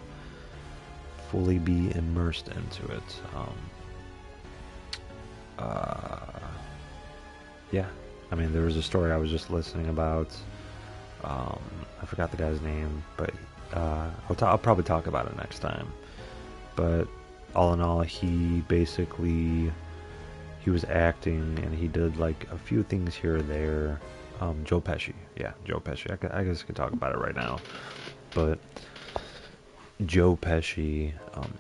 fully be immersed into it. Yeah, I mean, there was a story I was just listening about. I forgot the guy's name, but I'll probably talk about it next time. But all in all, he was acting, and he did like a few things here or there. Joe Pesci, yeah, Joe Pesci. I guess I could talk about it right now, but Joe Pesci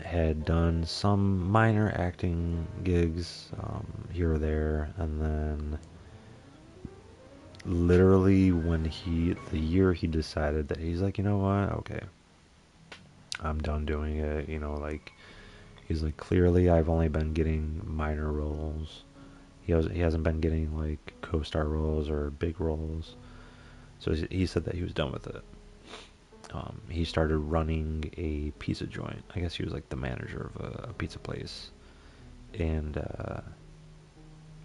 had done some minor acting gigs here or there, and then literally the year he decided that he's like, you know what, okay, I'm done doing it. Like, he's like, clearly I've only been getting minor roles. He hasn't been getting like co-star roles or big roles. So he said that he was done with it. He started running a pizza joint. I guess he was like the manager of a pizza place. And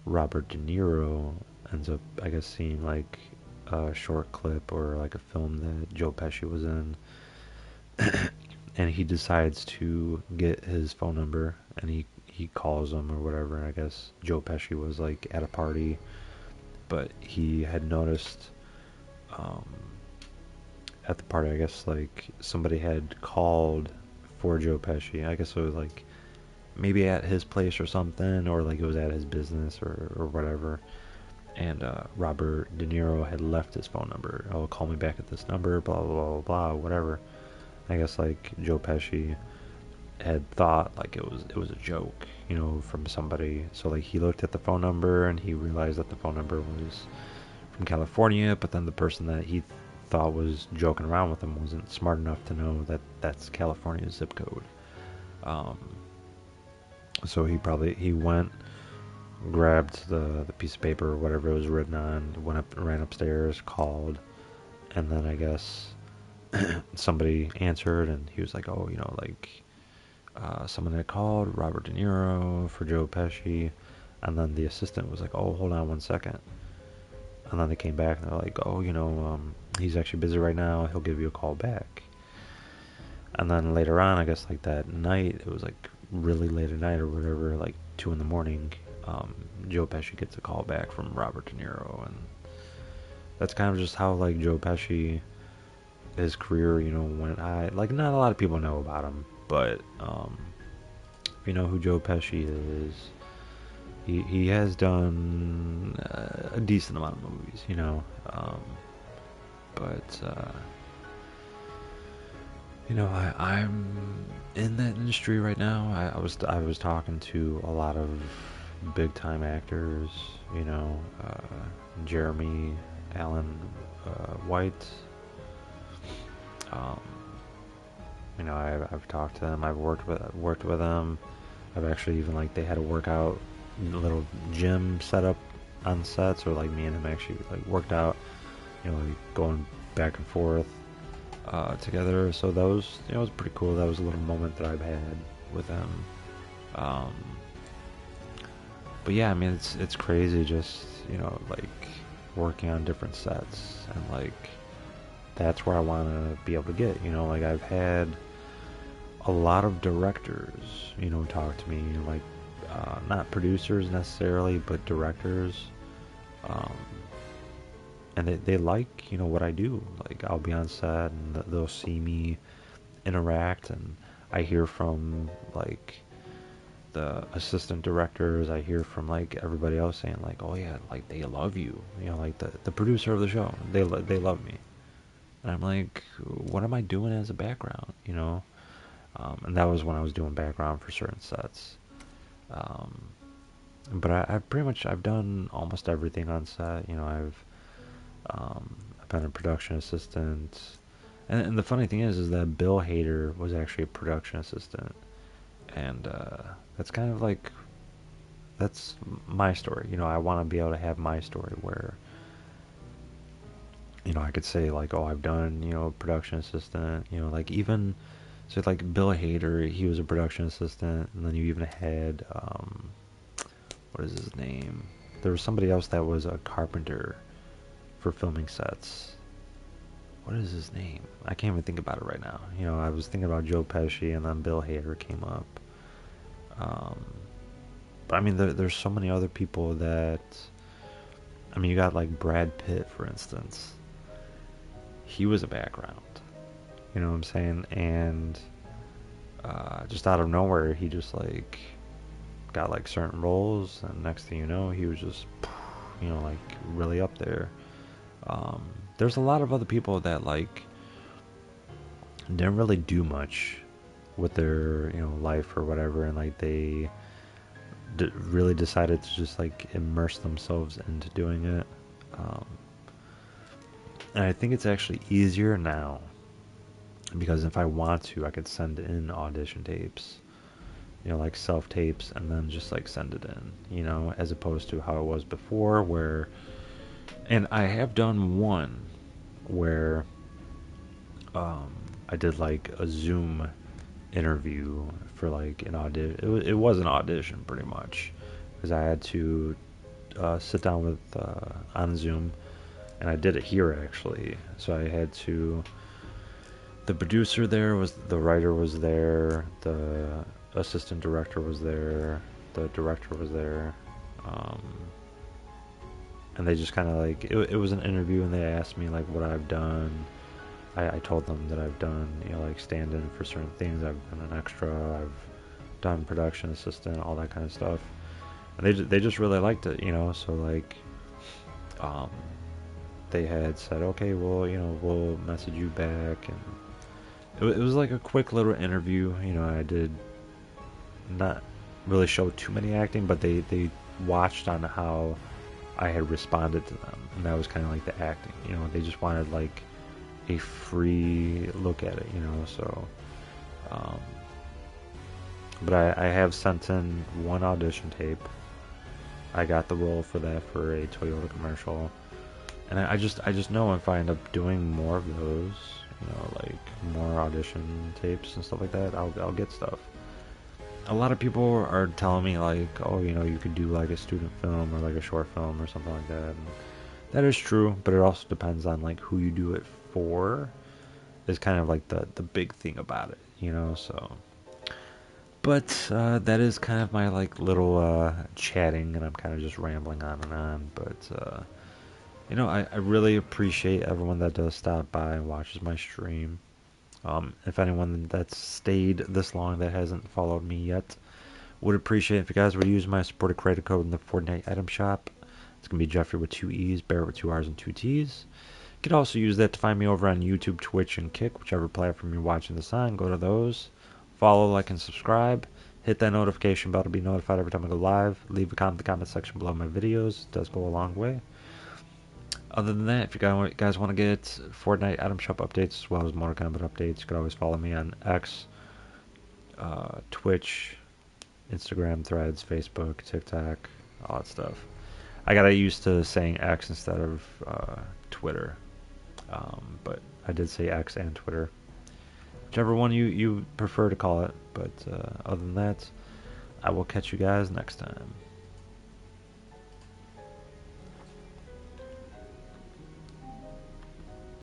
Robert De Niro ends up, I guess, seeing like a short clip or like a film that Joe Pesci was in. And he decides to get his phone number, and he calls him or whatever. And I guess Joe Pesci was like at a party, but he had noticed at the party, I guess, like somebody had called for Joe Pesci. I guess it was like maybe at his place or something, or like it was at his business or whatever. And Robert De Niro had left his phone number. Oh, call me back at this number, blah blah blah blah, whatever. I guess like Joe Pesci had thought like it was a joke, from somebody. So like he looked at the phone number and he realized that the phone number was from California, but then the person that he thought was joking around with him wasn't smart enough to know that that's California's zip code. So he went, grabbed the piece of paper or whatever it was written on, ran upstairs, called, and then I guess somebody answered, and he was like, oh, someone had called Robert De Niro for Joe Pesci, and then the assistant was like, oh, hold on 1 second. And then they came back and they're like, oh, he's actually busy right now, he'll give you a call back. And then later on, I guess like that night, it was like really late at night or whatever, like 2 in the morning, Joe Pesci gets a call back from Robert De Niro. And that's kind of just how like Joe Pesci, his career, went. Like, not a lot of people know about him, but if you know who Joe Pesci is, he has done a decent amount of movies, but I'm in that industry right now. I was talking to a lot of big time actors, Jeremy Allen White. I've talked to them. I've worked with them. I've actually even like they had a workout little gym set up on sets, or like me and him actually like worked out, like going back and forth together. So that was, it was pretty cool. That was a little moment that I've had with him. Um, but yeah, I mean, it's crazy just, like working on different sets, and like that's where I want to be able to get, like I've had a lot of directors, talk to me, like not producers necessarily, but directors, um, and they like, what I do. Like I'll be on set and they'll see me interact, and I hear from like the assistant directors, I hear from like everybody else saying like, oh yeah, like they love you, like the producer of the show, they love me, and I'm like, what am I doing as a background, and that was when I was doing background for certain sets, um, but I've pretty much I've done almost everything on set, I've been a production assistant, and the funny thing is that Bill Hader was actually a production assistant, and that's kind of like that's my story. I want to be able to have my story where, I could say like, oh, I've done, production assistant, like even, so like Bill Hader, he was a production assistant, and then you even had, what is his name? There was somebody else that was a carpenter for filming sets. What is his name? I can't even think about it right now. I was thinking about Joe Pesci, and then Bill Hader came up. Um, but I mean, there's so many other people that, I mean, you got like Brad Pitt, for instance. He was a background. You know what I'm saying? And just out of nowhere, he just like got like certain roles, and next thing you know, he was just, like really up there. Um, there's a lot of other people that like didn't really do much with their, life or whatever, and like they really decided to just like immerse themselves into doing it. Um, and I think it's actually easier now because if I want to, I could send in audition tapes, like self tapes, and then just like send it in, as opposed to how it was before, where, and I have done one where um, I did like a Zoom interview for like an audition. It was an audition pretty much because I had to sit down with on Zoom, and I did it here actually. So I had to. The producer there was, the writer was there, the assistant director was there, the director was there, um, and they just kind of like it was an interview, and they asked me like what I've done. I told them that I've done, like stand in for certain things. I've been an extra. I've done production assistant, all that kind of stuff. And they just really liked it, So like, um, they had said, okay, well, we'll message you back, and it was like a quick little interview. I did not really show too many acting, but they watched on how I had responded to them, and that was kind of like the acting. They just wanted like a free look at it, So, um, but I have sent in one audition tape. I got the role for that for a Toyota commercial, and I just know if I end up doing more of those, like more audition tapes and stuff like that, I'll get stuff. A lot of people are telling me like, oh, you could do like a student film or like a short film or something like that. And that is true, but it also depends on like who you do it for. Is kind of like the big thing about it, So, but that is kind of my like little chatting, and I'm kind of just rambling on and on. But I really appreciate everyone that does stop by and watches my stream. If anyone that's stayed this long that hasn't followed me yet, would appreciate if you guys would use my supported creator code in the Fortnite item shop. It's gonna be Jeffrey with 2 E's, Barrett with 2 R's and 2 T's. You can also use that to find me over on YouTube, Twitch, and Kick, whichever platform you're watching this on. Go to those. Follow, like, and subscribe. Hit that notification bell to be notified every time I go live. Leave a comment in the comment section below my videos. It does go a long way. Other than that, if you guys want to get Fortnite item shop updates as well as Mortal Kombat updates, you can always follow me on X, Twitch, Instagram, Threads, Facebook, TikTok, all that stuff. I got used to saying X instead of Twitter. But I did say X and Twitter. whichever one you prefer to call it. But other than that, I will catch you guys next time.